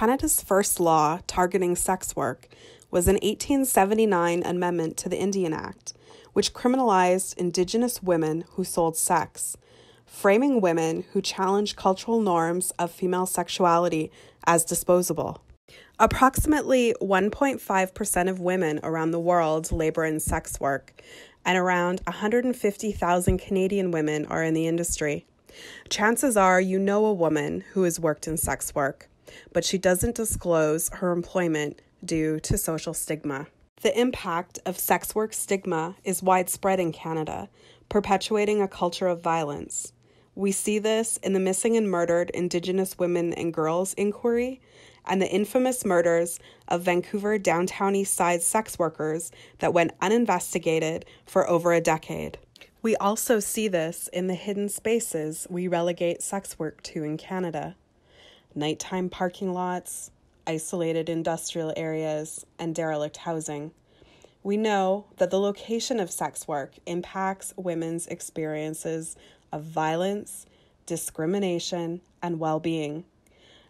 Canada's first law targeting sex work was an 1879 amendment to the Indian Act, which criminalized Indigenous women who sold sex, framing women who challenged cultural norms of female sexuality as disposable. Approximately 1.5% of women around the world labor in sex work, and around 150,000 Canadian women are in the industry. Chances are you know a woman who has worked in sex work, but she doesn't disclose her employment due to social stigma. The impact of sex work stigma is widespread in Canada, perpetuating a culture of violence. We see this in the missing and murdered Indigenous women and girls inquiry and the infamous murders of Vancouver downtown east side sex workers that went uninvestigated for over a decade. We also see this in the hidden spaces we relegate sex work to in Canada. Nighttime parking lots, isolated industrial areas, and derelict housing. We know that the location of sex work impacts women's experiences of violence, discrimination, and well-being.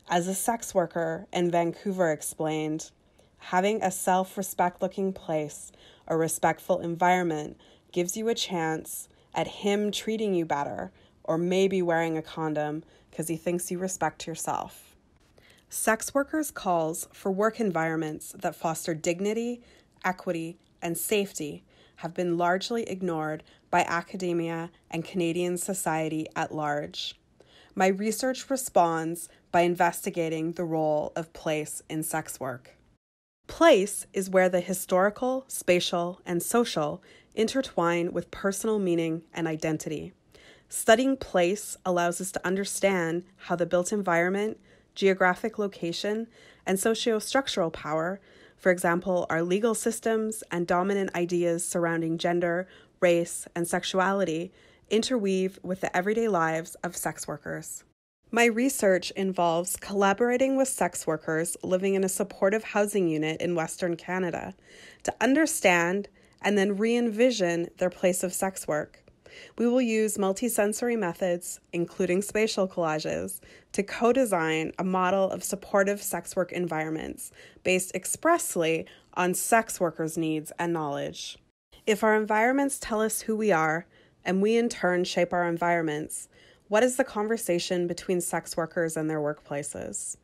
As a sex worker in Vancouver explained, having a self-respect-looking place, a respectful environment, gives you a chance at him treating you better, or maybe wearing a condom because he thinks you respect yourself. Sex workers' calls for work environments that foster dignity, equity, and safety have been largely ignored by academia and Canadian society at large. My research responds by investigating the role of place in sex work. Place is where the historical, spatial, and social intertwine with personal meaning and identity. Studying place allows us to understand how the built environment, geographic location, and socio-structural power, for example, our legal systems and dominant ideas surrounding gender, race, and sexuality, interweave with the everyday lives of sex workers. My research involves collaborating with sex workers living in a supportive housing unit in Western Canada to understand and then re-envision their place of sex work. We will use multisensory methods, including spatial collages, to co-design a model of supportive sex work environments based expressly on sex workers' needs and knowledge. If our environments tell us who we are, and we in turn shape our environments, what is the conversation between sex workers and their workplaces?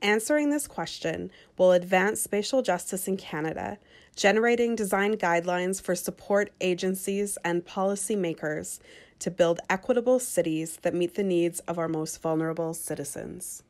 Answering this question will advance spatial justice in Canada, generating design guidelines for support agencies and policymakers to build equitable cities that meet the needs of our most vulnerable citizens.